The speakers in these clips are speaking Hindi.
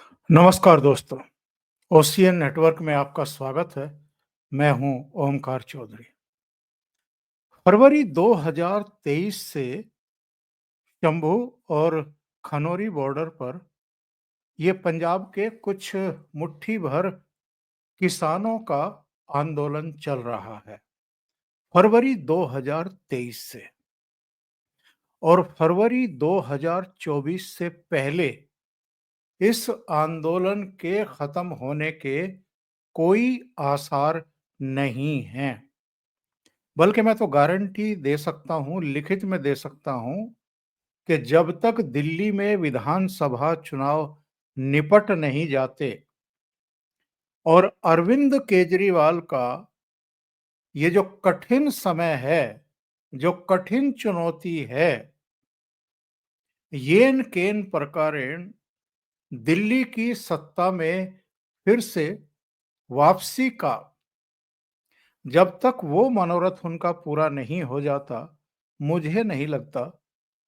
नमस्कार दोस्तों, ओशियन नेटवर्क में आपका स्वागत है। मैं हूं ओमकार चौधरी। फरवरी 2023 से शंभू और खनौरी बॉर्डर पर ये पंजाब के कुछ मुट्ठी भर किसानों का आंदोलन चल रहा है। फरवरी 2023 से और फरवरी 2024 से पहले इस आंदोलन के खत्म होने के कोई आसार नहीं हैं। बल्कि मैं तो गारंटी दे सकता हूँ, लिखित में दे सकता हूँ कि जब तक दिल्ली में विधानसभा चुनाव निपट नहीं जाते और अरविंद केजरीवाल का ये जो कठिन समय है, जो कठिन चुनौती है, येन केन प्रकारेण दिल्ली की सत्ता में फिर से वापसी का जब तक वो मनोरथ उनका पूरा नहीं हो जाता, मुझे नहीं लगता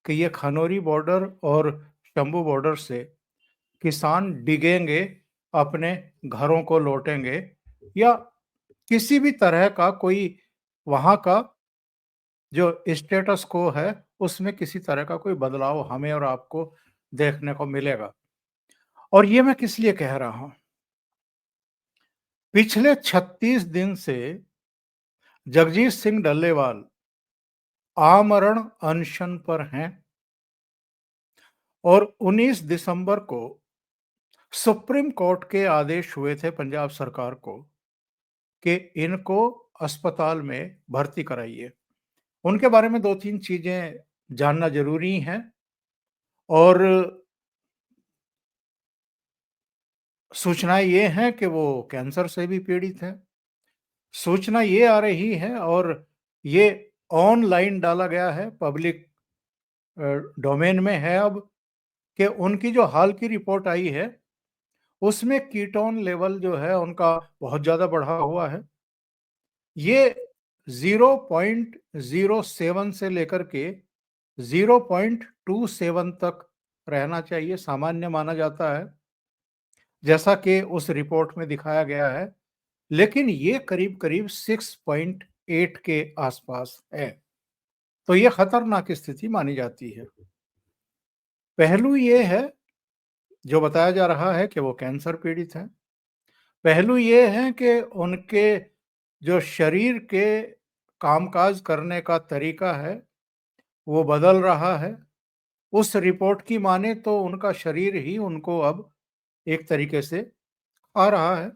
कि ये खनौरी बॉर्डर और शंभू बॉर्डर से किसान डिगेंगे, अपने घरों को लौटेंगे या किसी भी तरह का कोई वहाँ का जो स्टेटस को है, उसमें किसी तरह का कोई बदलाव हमें और आपको देखने को मिलेगा। और ये मैं किस लिए कह रहा हूँ? पिछले 36 दिन से जगजीत सिंह डल्लेवाल आमरण अनशन पर हैं और 19 दिसंबर को सुप्रीम कोर्ट के आदेश हुए थे पंजाब सरकार को कि इनको अस्पताल में भर्ती कराइए। उनके बारे में 2-3 चीजें जानना जरूरी हैं और सूचनाएं ये हैं कि वो कैंसर से भी पीड़ित हैं। सूचना ये आ रही है और ये ऑनलाइन डाला गया है, पब्लिक डोमेन में है अब, कि उनकी जो हाल की रिपोर्ट आई है उसमें कीटोन लेवल जो है उनका बहुत ज्यादा बढ़ा हुआ है। ये 0.07 से लेकर के 0.27 तक रहना चाहिए, सामान्य माना जाता है, जैसा कि उस रिपोर्ट में दिखाया गया है। लेकिन ये करीब करीब 6.8 के आसपास है, तो ये खतरनाक स्थिति मानी जाती है। पहलू ये है, जो बताया जा रहा है कि वो कैंसर पीड़ित हैं। पहलू ये है कि उनके जो शरीर के कामकाज करने का तरीका है वो बदल रहा है। उस रिपोर्ट की माने तो उनका शरीर ही उनको अब एक तरीके से खा रहा है।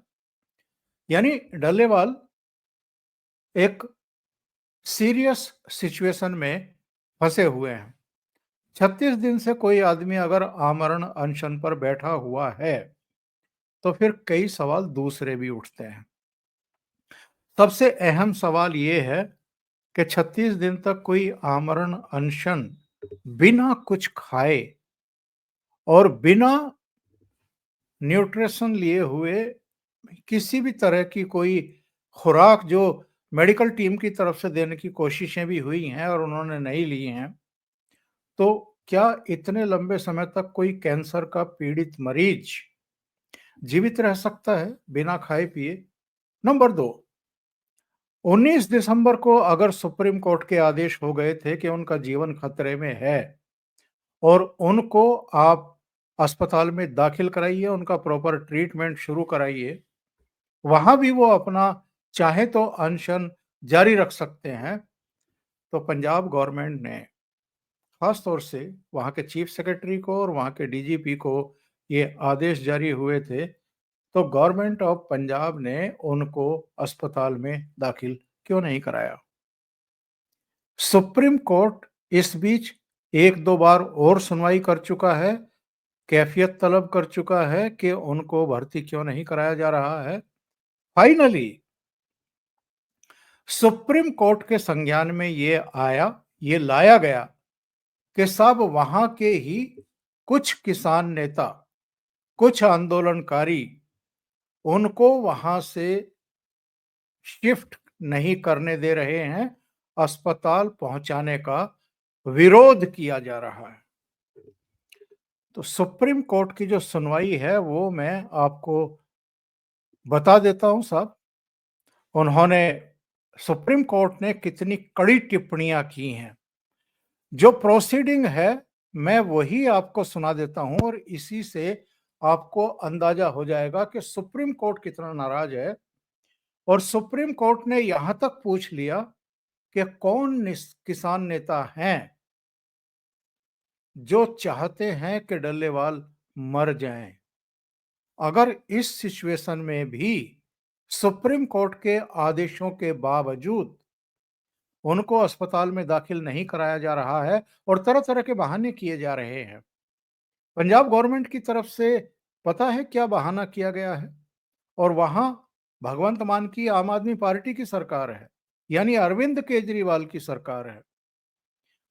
यानी डल्लेवाल एक सीरियस सिचुएशन में फंसे हुए हैं। 36 दिन से कोई आदमी अगर आमरण अनशन पर बैठा हुआ है तो फिर कई सवाल दूसरे भी उठते हैं। सबसे अहम सवाल ये है कि 36 दिन तक कोई आमरण अनशन बिना कुछ खाए और बिना न्यूट्रिशन लिए हुए किसी भी तरह की कोई खुराक जो मेडिकल टीम की तरफ से देने की कोशिशें भी हुई हैं और उन्होंने नहीं ली हैं, तो क्या इतने लंबे समय तक कोई कैंसर का पीड़ित मरीज जीवित रह सकता है बिना खाए पिए? नंबर 2, 19 दिसंबर को अगर सुप्रीम कोर्ट के आदेश हो गए थे कि उनका जीवन खतरे में है और उनको आप अस्पताल में दाखिल कराइए, उनका प्रॉपर ट्रीटमेंट शुरू कराइए, वहां भी वो अपना चाहे तो अनशन जारी रख सकते हैं, तो पंजाब गवर्नमेंट ने खास तौर से वहां के चीफ सेक्रेटरी को और वहां के डीजीपी को ये आदेश जारी हुए थे, तो गवर्नमेंट ऑफ पंजाब ने उनको अस्पताल में दाखिल क्यों नहीं कराया? सुप्रीम कोर्ट इस बीच एक दो बार और सुनवाई कर चुका है, कैफियत तलब कर चुका है कि उनको भर्ती क्यों नहीं कराया जा रहा है। फाइनली सुप्रीम कोर्ट के संज्ञान में ये लाया गया कि सब वहां के ही कुछ किसान नेता, कुछ आंदोलनकारी उनको वहां से शिफ्ट नहीं करने दे रहे हैं, अस्पताल पहुंचाने का विरोध किया जा रहा है। तो सुप्रीम कोर्ट की जो सुनवाई है वो मैं आपको बता देता हूं साहब। उन्होंने सुप्रीम कोर्ट ने कितनी कड़ी टिप्पणियां की हैं। जो प्रोसीडिंग है मैं वही आपको सुना देता हूं और इसी से आपको अंदाजा हो जाएगा कि सुप्रीम कोर्ट कितना नाराज है। और सुप्रीम कोर्ट ने यहां तक पूछ लिया कि कौन किसान नेता हैं जो चाहते हैं कि डल्लेवाल मर जाएं। अगर इस सिचुएशन में भी सुप्रीम कोर्ट के आदेशों के बावजूद उनको अस्पताल में दाखिल नहीं कराया जा रहा है और तरह-तरह के बहाने किए जा रहे हैं। पंजाब गवर्नमेंट की तरफ से पता है क्या बहाना किया गया है? और वहां भगवंत मान की आम आदमी पार्टी की सरकार है, यानी अरविंद केजरीवाल की सरकार है।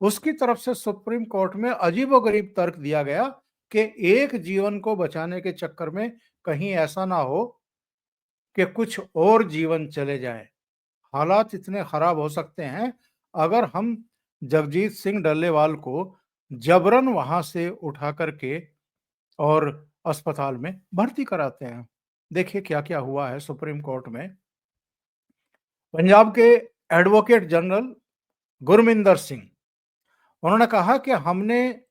उसकी तरफ से सुप्रीम कोर्ट में अजीबोगरीब तर्क दिया गया कि एक जीवन को बचाने के चक्कर में कहीं ऐसा ना हो कि कुछ और जीवन चले जाएं। हालात इतने खराब हो सकते हैं अगर हम जगजीत सिंह डल्लेवाल को जबरन वहां से उठा करके और अस्पताल में भर्ती कराते हैं। देखिए क्या-क्या हुआ है सुप्रीम कोर्ट में। पंजाब के एडवोकेट जनरल गुरमिंदर सिंह, उन्होंने कहा कि हमने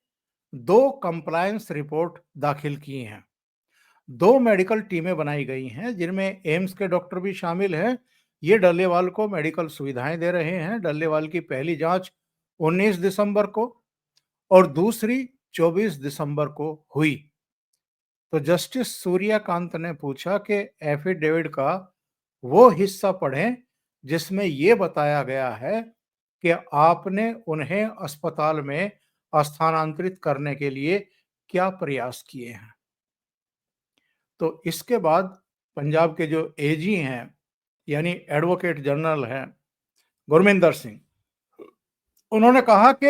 2 कंप्लायंस रिपोर्ट दाखिल की हैं। 2 मेडिकल टीमें बनाई गई हैं जिनमें एम्स के डॉक्टर भी शामिल हैं। ये डल्लेवाल को मेडिकल सुविधाएं दे रहे हैं। डल्लेवाल की पहली जांच 19 दिसंबर को और दूसरी 24 दिसंबर को हुई। तो जस्टिस सूर्यकांत ने पूछा कि एफिडेविट का वो हिस्सा पढ़ें जिसमें ये बताया गया है कि आपने उन्हें अस्पताल में स्थानांतरित करने के लिए क्या प्रयास किए हैं। तो इसके बाद पंजाब के जो एजी हैं, यानी एडवोकेट जनरल हैं गुरमिंदर सिंह, उन्होंने कहा कि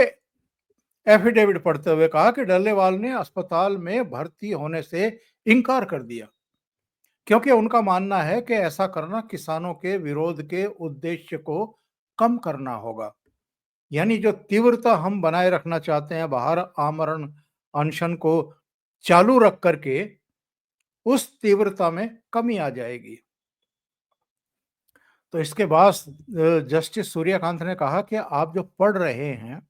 एफिडेविट पढ़ते हुए कहा कि डल्लेवाल ने अस्पताल में भर्ती होने से इनकार कर दिया क्योंकि उनका मानना है कि ऐसा करना किसानों के विरोध के उद्देश्य को कम करना होगा। यानी जो तीव्रता हम बनाए रखना चाहते हैं बाहर आमरण अनशन को चालू रख करके, उस तीव्रता में कमी आ जाएगी। तो इसके बाद जस्टिस सूर्यकांत ने कहा कि आप जो पढ़ रहे हैं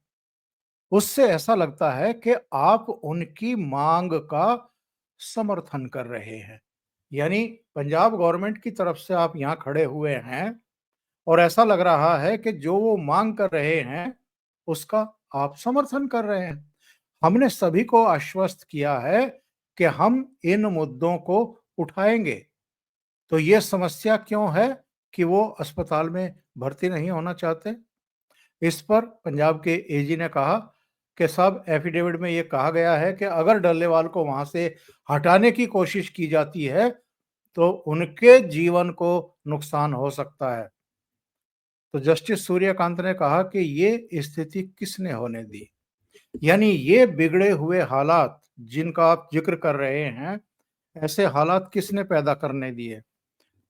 उससे ऐसा लगता है कि आप उनकी मांग का समर्थन कर रहे हैं। यानी पंजाब गवर्नमेंट की तरफ से आप यहाँ खड़े हुए हैं और ऐसा लग रहा है कि जो वो मांग कर रहे हैं उसका आप समर्थन कर रहे हैं। हमने सभी को आश्वस्त किया है कि हम इन मुद्दों को उठाएंगे। तो ये समस्या क्यों है कि वो अस्पताल में भर्ती नहीं होना चाहते? इस पर पंजाब के एजी ने कहा कि साहब एफिडेविट में ये कहा गया है कि अगर डल्लेवाल को वहां से हटाने की कोशिश की जाती है तो उनके जीवन को नुकसान हो सकता है। तो जस्टिस सूर्यकांत ने कहा कि ये स्थिति किसने होने दी? यानी ये बिगड़े हुए हालात जिनका आप जिक्र कर रहे हैं, ऐसे हालात किसने पैदा करने दिए?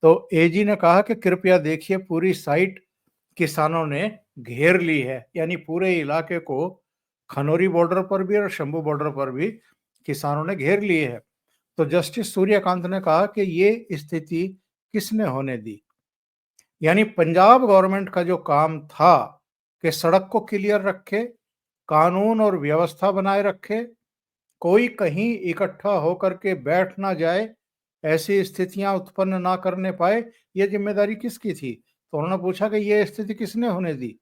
तो एजी ने कहा कि कृपया देखिए पूरी साइट किसानों ने घेर ली है। यानी पूरे इलाके को खनौरी बॉर्डर पर भी और शंभू बॉर्डर पर भी किसानों ने घेर लिए है। तो जस्टिस सूर्यकांत ने कहा कि ये स्थिति किसने होने दी? यानी पंजाब गवर्नमेंट का जो काम था कि सड़क को क्लियर रखे, कानून और व्यवस्था बनाए रखे, कोई कहीं इकट्ठा होकर के बैठ ना जाए, ऐसी स्थितियां उत्पन्न ना करने पाए, ये जिम्मेदारी किसकी थी? तो उन्होंने पूछा कि ये स्थिति किसने होने दी?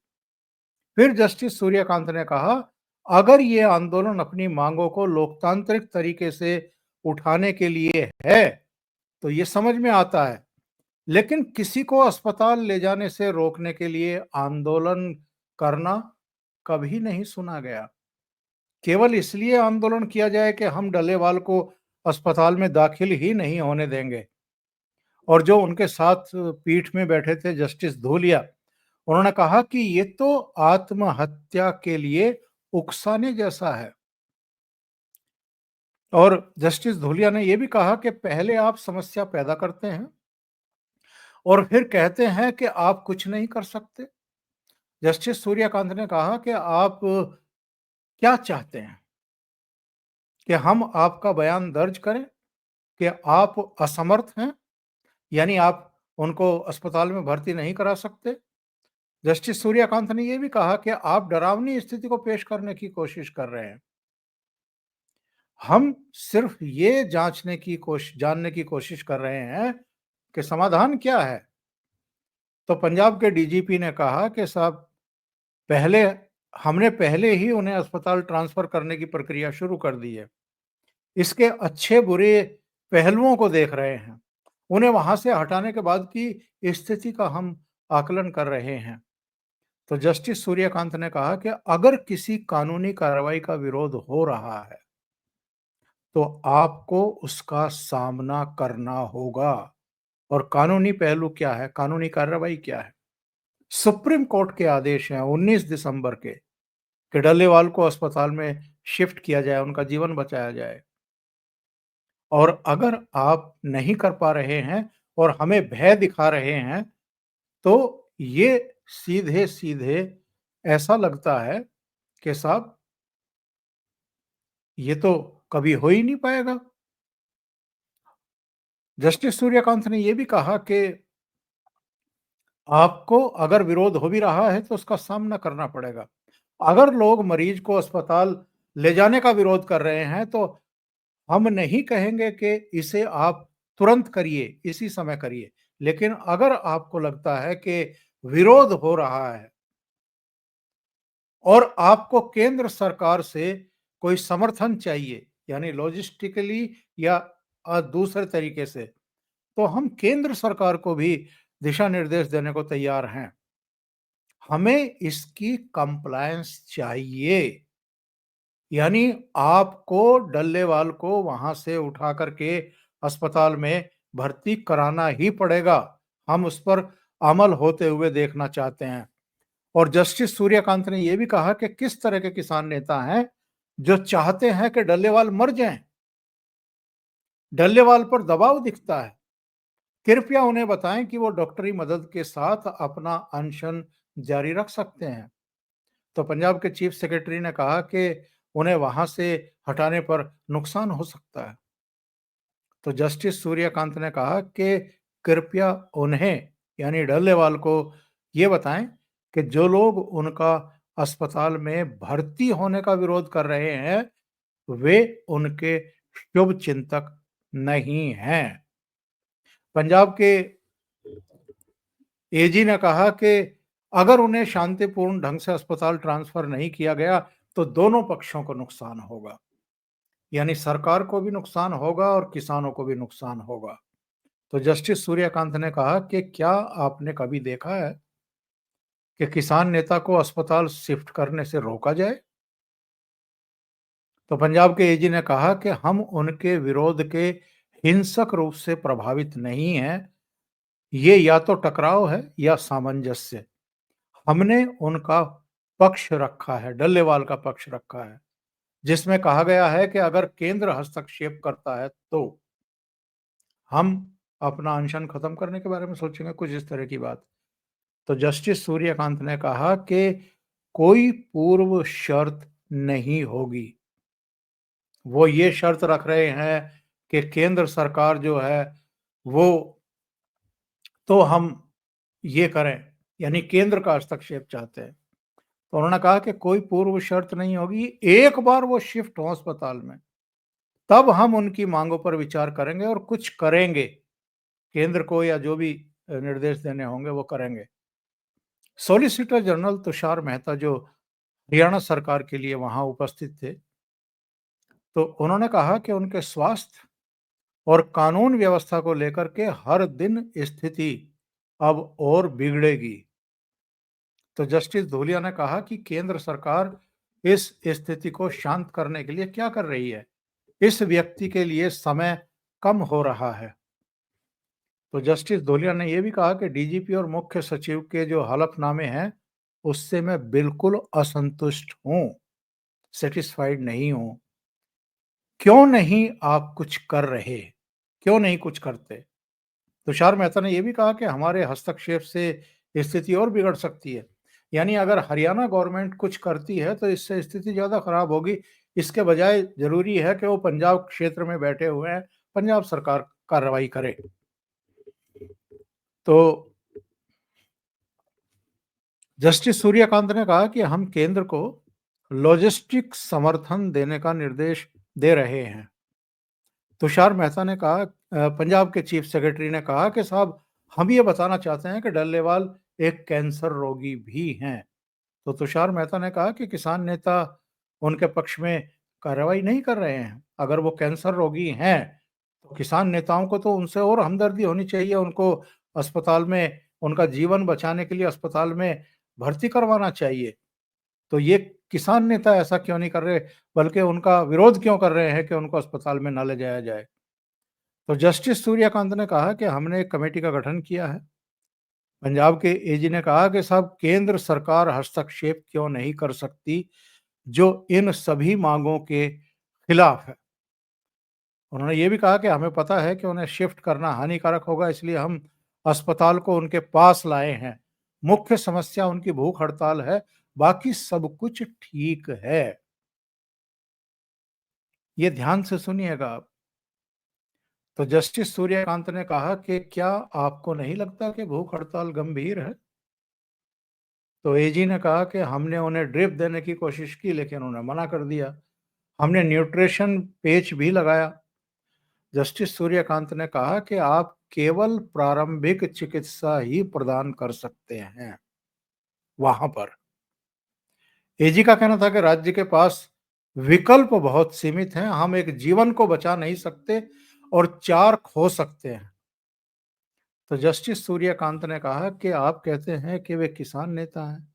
फिर जस्टिस सूर्यकांत ने कहा, अगर ये आंदोलन अपनी मांगों को लोकतांत्रिक तरीके से उठाने के लिए है, तो ये समझ में आता है। लेकिन किसी को अस्पताल ले जाने से रोकने के लिए आंदोलन करना कभी नहीं सुना गया। केवल इसलिए आंदोलन किया जाए कि हम डल्लेवाल को अस्पताल में दाखिल ही नहीं होने देंगे। और जो उनके साथ पीठ में बैठे थे जस्टिस धूलिया, उन्होंने कहा कि ये तो आत्महत्या के लिए उकसाने जैसा है। और जस्टिस धूलिया ने यह भी कहा कि पहले आप समस्या पैदा करते हैं और फिर कहते हैं कि आप कुछ नहीं कर सकते। जस्टिस सूर्यकांत ने कहा कि आप क्या चाहते हैं? कि हम आपका बयान दर्ज करें कि आप असमर्थ हैं, यानी आप उनको अस्पताल में भर्ती नहीं करा सकते। जस्टिस सूर्यकांत ने यह भी कहा कि आप डरावनी स्थिति को पेश करने की कोशिश कर रहे हैं। हम सिर्फ ये जानने की कोशिश कर रहे हैं कि समाधान क्या है। तो पंजाब के डीजीपी ने कहा कि साहब, पहले हमने पहले ही उन्हें अस्पताल ट्रांसफर करने की प्रक्रिया शुरू कर दी है। इसके अच्छे बुरे पहलुओं को देख रहे हैं। उन्हें वहां से हटाने के बाद की स्थिति का हम आकलन कर रहे हैं। तो जस्टिस सूर्यकांत ने कहा कि अगर किसी कानूनी कार्रवाई का विरोध हो रहा है तो आपको उसका सामना करना होगा। और कानूनी पहलू क्या है, कानूनी कार्रवाई क्या है? सुप्रीम कोर्ट के आदेश हैं 19 दिसंबर के कि डल्लेवाल को अस्पताल में शिफ्ट किया जाए, उनका जीवन बचाया जाए। और अगर आप नहीं कर पा रहे हैं और हमें भय दिखा रहे हैं, तो ये सीधे सीधे ऐसा लगता है कि साहब, ये तो कभी हो ही नहीं पाएगा। जस्टिस सूर्यकांत ने यह भी कहा कि आपको अगर विरोध हो भी रहा है तो उसका सामना करना पड़ेगा। अगर लोग मरीज को अस्पताल ले जाने का विरोध कर रहे हैं तो हम नहीं कहेंगे कि इसे आप तुरंत करिए, इसी समय करिए। लेकिन अगर आपको लगता है कि विरोध हो रहा है और आपको केंद्र सरकार से कोई समर्थन चाहिए, यानी लॉजिस्टिकली या दूसरे तरीके से, तो हम केंद्र सरकार को भी दिशा निर्देश देने को तैयार हैं। हमें इसकी कंप्लायंस चाहिए, यानी आपको डल्लेवाल को वहां से उठा करके अस्पताल में भर्ती कराना ही पड़ेगा। हम उस पर अमल होते हुए देखना चाहते हैं। और जस्टिस सूर्यकांत ने यह भी कहा कि किस तरह के किसान नेता हैं जो चाहते हैं कि डल्लेवाल मर जाएं। डल्लेवाल पर दबाव दिखता है। कृपया उन्हें बताएं कि वो डॉक्टरी मदद के साथ अपना अनशन जारी रख सकते हैं। तो पंजाब के चीफ सेक्रेटरी ने कहा कि उन्हें वहां से हटाने पर नुकसान हो सकता है। तो जस्टिस सूर्यकांत ने कहा कि कृपया उन्हें, यानी डल्लेवाल को, ये बताएं कि जो लोग उनका अस्पताल में भर्ती होने का विरोध कर रहे हैं वे उनके शुभ चिंतक नहीं हैं। पंजाब के एजी ने कहा कि अगर उन्हें शांतिपूर्ण ढंग से अस्पताल ट्रांसफर नहीं किया गया तो दोनों पक्षों को नुकसान होगा, यानी सरकार को भी नुकसान होगा और किसानों को भी नुकसान होगा। तो जस्टिस सूर्यकांत ने कहा कि क्या आपने कभी देखा है कि किसान नेता को अस्पताल शिफ्ट करने से रोका जाए? तो पंजाब के एजी ने कहा कि हम उनके विरोध के हिंसक रूप से प्रभावित नहीं हैं। ये या तो टकराव है या सामंजस्य। हमने उनका पक्ष रखा है, डल्लेवाल का पक्ष रखा है, जिसमें कहा गया है कि अगर केंद्र हस्तक्षेप करता है तो हम अपना अनशन खत्म करने के बारे में सोचेंगे, कुछ इस तरह की बात। तो जस्टिस सूर्यकांत ने कहा कि कोई पूर्व शर्त नहीं होगी। वो ये शर्त रख रहे हैं कि केंद्र सरकार जो है वो, तो हम ये करें, यानी केंद्र का हस्तक्षेप चाहते हैं। तो उन्होंने कहा कि कोई पूर्व शर्त नहीं होगी, एक बार वो शिफ्ट हो अस्पताल में तब हम उनकी मांगों पर विचार करेंगे और कुछ करेंगे। केंद्र को या जो भी निर्देश देने होंगे वो करेंगे। सॉलिसिटर जनरल तुषार मेहता जो हरियाणा सरकार के लिए वहां उपस्थित थे, तो उन्होंने कहा कि उनके स्वास्थ्य और कानून व्यवस्था को लेकर के हर दिन स्थिति अब और बिगड़ेगी। तो जस्टिस धूलिया ने कहा कि केंद्र सरकार इस स्थिति को शांत करने के लिए क्या कर रही है? इस व्यक्ति के लिए समय कम हो रहा है। तो जस्टिस धूलिया ने यह भी कहा कि डीजीपी और मुख्य सचिव के जो हलफनामे हैं उससे मैं बिल्कुल असंतुष्ट हूं, सेटिस्फाइड नहीं हूं। क्यों नहीं आप कुछ कर रहे? क्यों नहीं कुछ करते? तुषार मेहता ने यह भी कहा कि हमारे हस्तक्षेप से स्थिति और बिगड़ सकती है। यानी अगर हरियाणा गवर्नमेंट कुछ करती है तो इससे स्थिति ज्यादा खराब होगी। इसके बजाय ज़रूरी है कि वो पंजाब क्षेत्र में बैठे हुए हैं, पंजाब सरकार कार्रवाई करे। तो जस्टिस सूर्यकांत ने कहा कि हम केंद्र को लॉजिस्टिक समर्थन देने का निर्देश दे रहे हैं। तुषार मेहता ने कहा, पंजाब के चीफ सेक्रेटरी ने कहा कि साहब हम ये बताना चाहते हैं कि डल्लेवाल एक कैंसर रोगी भी हैं। तो तुषार मेहता ने कहा कि किसान नेता उनके पक्ष में कार्रवाई नहीं कर रहे हैं। अगर वो कैंसर रोगी हैं तो किसान नेताओं को तो उनसे और हमदर्दी होनी चाहिए, उनको अस्पताल में उनका जीवन बचाने के लिए अस्पताल में भर्ती करवाना चाहिए। तो ये किसान नेता ऐसा क्यों नहीं कर रहे, बल्कि उनका विरोध क्यों कर रहे हैं कि उनको अस्पताल में ना ले जाया जाए। तो जस्टिस सूर्यकांत ने कहा कि हमने एक कमेटी का गठन किया है। पंजाब के एजी ने कहा कि साहब केंद्र सरकार हस्तक्षेप क्यों नहीं कर सकती जो इन सभी मांगों के खिलाफ है। उन्होंने ये भी कहा कि हमें पता है कि उन्हें शिफ्ट करना हानिकारक होगा, इसलिए हम अस्पताल को उनके पास लाए हैं। मुख्य समस्या उनकी भूख हड़ताल है, बाकी सब कुछ ठीक है। ये ध्यान से सुनिएगा आप। तो जस्टिस सूर्यकांत ने कहा कि क्या आपको नहीं लगता कि भूख हड़ताल गंभीर है? तो एजी ने कहा कि हमने उन्हें ड्रिप देने की कोशिश की लेकिन उन्होंने मना कर दिया। हमने न्यूट्रिशन पेच भी लगाया। जस्टिस सूर्यकांत ने कहा कि आप केवल प्रारंभिक चिकित्सा ही प्रदान कर सकते हैं वहां पर। एजी का कहना था कि राज्य के पास विकल्प बहुत सीमित हैं, हम एक जीवन को बचा नहीं सकते और 4 खो सकते हैं। तो जस्टिस सूर्यकांत ने कहा कि आप कहते हैं कि वे किसान नेता हैं,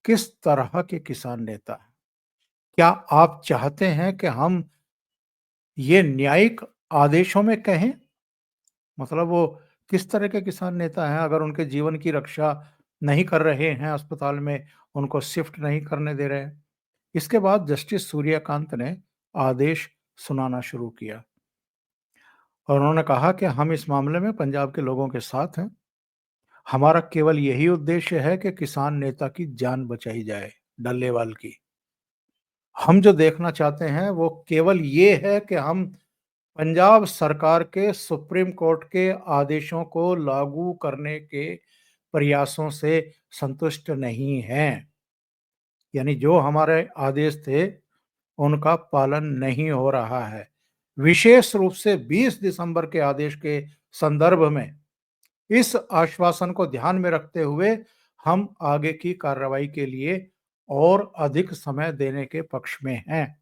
किस तरह के किसान नेता हैं? क्या आप चाहते हैं कि हम ये न्यायिक आदेशों में कहें? मतलब वो किस तरह के किसान नेता हैं अगर उनके जीवन की रक्षा नहीं कर रहे हैं अस्पताल में, उनको शिफ्ट नहीं करने दे रहे हैं। इसके बाद जस्टिस सूर्यकांत ने आदेश सुनाना शुरू किया और उन्होंने कहा कि हम इस मामले में पंजाब के लोगों के साथ हैं। हमारा केवल यही उद्देश्य है कि किसान नेता की जान बचाई जाए, डल्लेवाल की। हम जो देखना चाहते हैं वो केवल ये है कि हम पंजाब सरकार के सुप्रीम कोर्ट के आदेशों को लागू करने के प्रयासों से संतुष्ट नहीं हैं। यानी जो हमारे आदेश थे, उनका पालन नहीं हो रहा है। विशेष रूप से 20 दिसंबर के आदेश के संदर्भ में इस आश्वासन को ध्यान में रखते हुए हम आगे की कार्रवाई के लिए और अधिक समय देने के पक्ष में हैं।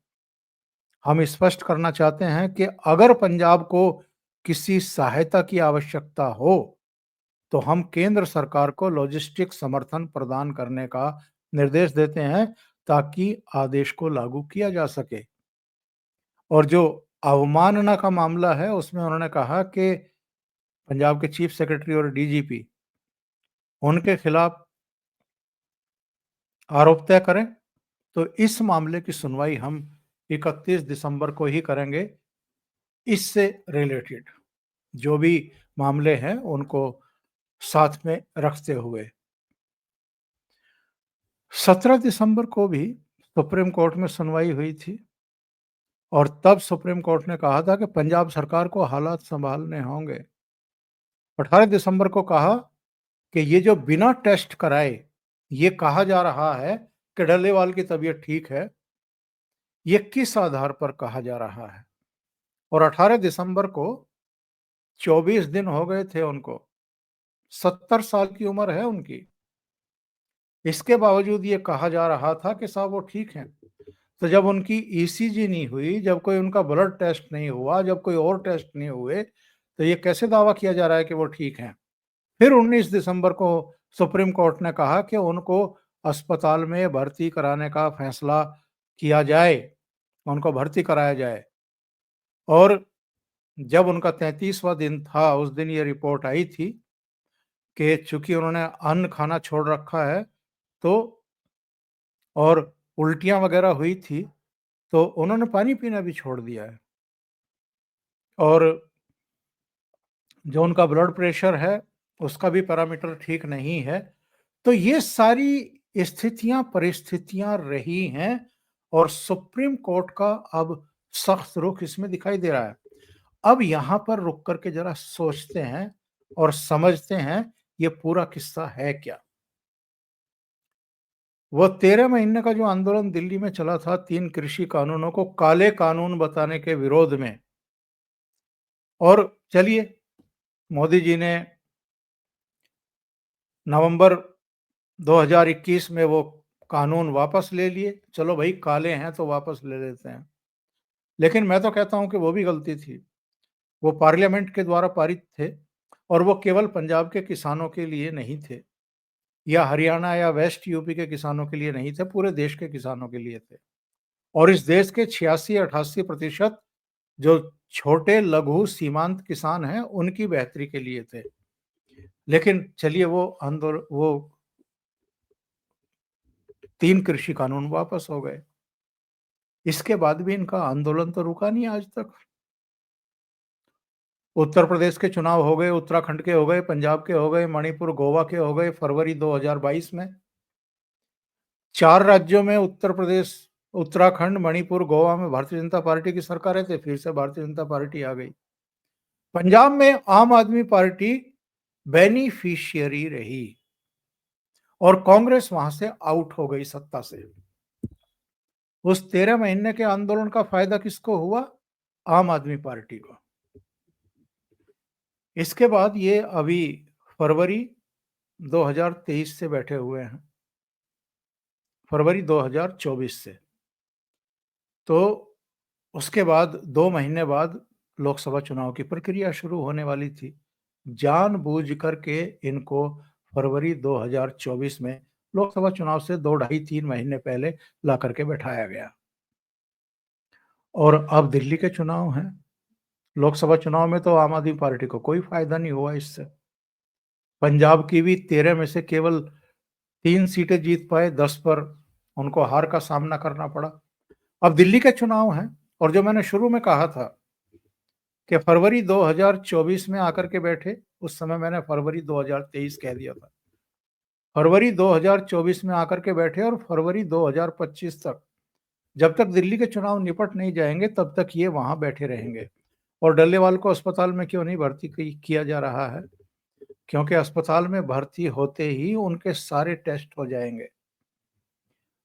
हम स्पष्ट करना चाहते हैं कि अगर पंजाब को किसी सहायता की आवश्यकता हो, तो हम केंद्र सरकार को लॉजिस्टिक समर्थन प्रदान करने का निर्देश देते हैं ताकि आदेश को लागू किया जा सके। और जो अवमानना का मामला है, उसमें उन्होंने कहा कि पंजाब के चीफ सेक्रेटरी और डीजीपी उनके खिलाफ आरोप तय करें। तो इस मामले की सुनवाई हम 31 दिसंबर को ही करेंगे। इससे रिलेटेड जो भी मामले हैं उनको साथ में रखते हुए 17 दिसंबर को भी सुप्रीम कोर्ट में सुनवाई हुई थी और तब सुप्रीम कोर्ट ने कहा था कि पंजाब सरकार को हालात संभालने होंगे। 18 दिसंबर को कहा कि ये जो बिना टेस्ट कराए ये कहा जा रहा है कि डल्लेवाल की तबीयत ठीक है, ये किस आधार पर कहा जा रहा है? और 18 दिसंबर को 24 दिन हो गए थे उनको, 70 साल की उम्र है उनकी। इसके बावजूद ये कहा जा रहा था कि साहब वो ठीक हैं। तो जब उनकी ईसीजी नहीं हुई, जब कोई उनका ब्लड टेस्ट नहीं हुआ, जब कोई और टेस्ट नहीं हुए, तो ये कैसे दावा किया जा रहा है कि वो ठीक हैं? फिर 19 दिसंबर को सुप्रीम कोर्ट ने कहा कि उनको अस्पताल में भर्ती कराने का फैसला किया जाए, उनको भर्ती कराया जाए। और जब उनका 33वां दिन था, उस दिन ये रिपोर्ट आई थी कि चूंकि उन्होंने अन्न खाना छोड़ रखा है, तो और उल्टियां वगैरह हुई थी, तो उन्होंने पानी पीना भी छोड़ दिया है। और जो उनका ब्लड प्रेशर है, उसका भी पैरामीटर ठीक नहीं है। तो ये सारी स्थितियां, परिस्थितियां रही हैं और सुप्रीम कोर्ट का अब सख्त रुख इसमें दिखाई दे रहा है। अब यहाँ पर रुक कर के जरा सोचते हैं और समझते हैं ये पूरा किस्सा है क्या। वो 13 महीने का जो आंदोलन दिल्ली में चला था 3 कृषि कानूनों को काले कानून बताने के विरोध में, और चलिए मोदी जी ने नवंबर 2021 में वो कानून वापस ले लिए। चलो भाई काले हैं तो वापस ले लेते हैं। लेकिन मैं तो कहता हूं कि वो भी गलती थी। वो पार्लियामेंट के द्वारा पारित थे और वो केवल पंजाब के किसानों के लिए नहीं थे, या हरियाणा या वेस्ट यूपी के किसानों के लिए नहीं थे, पूरे देश के किसानों के लिए थे। और इस देश के 86-88% जो छोटे लघु सीमांत किसान हैं उनकी बेहतरी के लिए थे। लेकिन चलिए वो 3 कृषि कानून वापस हो गए। इसके बाद भी इनका आंदोलन तो रुका नहीं आज तक। उत्तर प्रदेश के चुनाव हो गए, उत्तराखंड के हो गए, पंजाब के हो गए, मणिपुर, गोवा के हो गए फरवरी 2022 में। 4 राज्यों में उत्तर प्रदेश, उत्तराखंड, मणिपुर, गोवा में भारतीय जनता पार्टी की सरकारें थे, फिर से भारतीय जनता पार्टी आ गई। पंजाब में आम आदमी पार्टी बेनिफिशियरी रही और कांग्रेस वहां से आउट हो गई सत्ता से। उस 13 महीने के आंदोलन का फायदा किसको हुआ? आम आदमी पार्टी को। इसके बाद ये अभी फरवरी 2023 से बैठे हुए हैं, फरवरी 2024 से। तो उसके बाद 2 महीने बाद लोकसभा चुनाव की प्रक्रिया शुरू होने वाली थी। जानबूझ करके इनको फरवरी 2024 में लोकसभा चुनाव से 2 ढाई 3 महीने पहले ला करके बैठाया गया। और अब दिल्ली के चुनाव हैं। लोकसभा चुनाव में तो आम आदमी पार्टी को कोई फायदा नहीं हुआ इससे। पंजाब की भी 13 में से केवल 3 सीटें जीत पाए, 10 पर उनको हार का सामना करना पड़ा। अब दिल्ली के चुनाव हैं और जो मैंने शुरू में कहा था कि फरवरी 2024 में आकर के बैठे, उस समय मैंने फरवरी 2023 कह दिया था। फरवरी 2024 में आकर के बैठे और फरवरी 2025 तक, जब तक दिल्ली के चुनाव निपट नहीं जाएंगे तब तक ये वहां बैठे रहेंगे। और डल्लेवाल को अस्पताल में क्यों नहीं भर्ती किया जा रहा है? क्योंकि अस्पताल में भर्ती होते ही उनके सारे टेस्ट हो जाएंगे,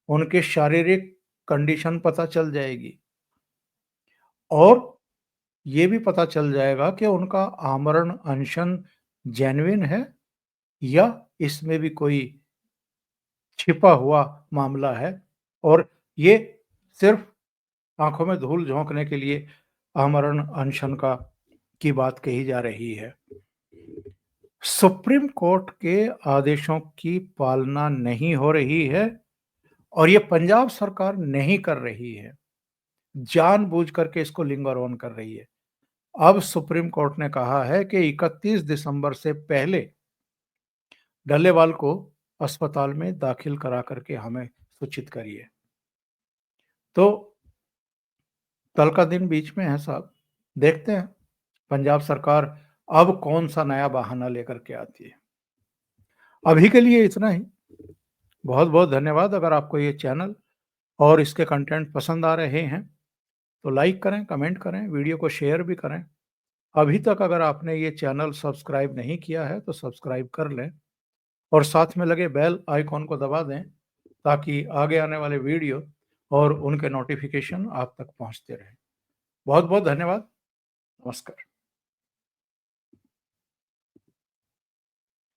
उनके शारीरिक कंडीशन पता चल जाएगी और ये भी पता चल जाएगा कि उनका आमरण अनशन जेन्युइन है या इसमें भी कोई छिपा हुआ मामला है और ये सिर्फ आंखों में धूल झोंकने के लिए आमरण अनशन की बात कही जा रही है। सुप्रीम कोर्ट के आदेशों की पालना नहीं हो रही है और ये पंजाब सरकार नहीं कर रही है, जानबूझ करके इसको लिंगर ऑन कर रही है। अब सुप्रीम कोर्ट ने कहा है कि 31 दिसंबर से पहले डल्लेवाल को अस्पताल में दाखिल करा करके हमें सूचित करिए। तो कल का दिन बीच में है साहब, देखते हैं पंजाब सरकार अब कौन सा नया बहाना लेकर के आती है। अभी के लिए इतना ही। बहुत बहुत धन्यवाद। अगर आपको ये चैनल और इसके कंटेंट पसंद आ रहे हैं तो लाइक करें, कमेंट करें, वीडियो को शेयर भी करें। अभी तक अगर आपने ये चैनल सब्सक्राइब नहीं किया है तो सब्सक्राइब कर लें और साथ में लगे बेल आइकॉन को दबा दें ताकि आगे आने वाले वीडियो और उनके नोटिफिकेशन आप तक पहुंचते रहें। बहुत बहुत धन्यवाद। नमस्कार।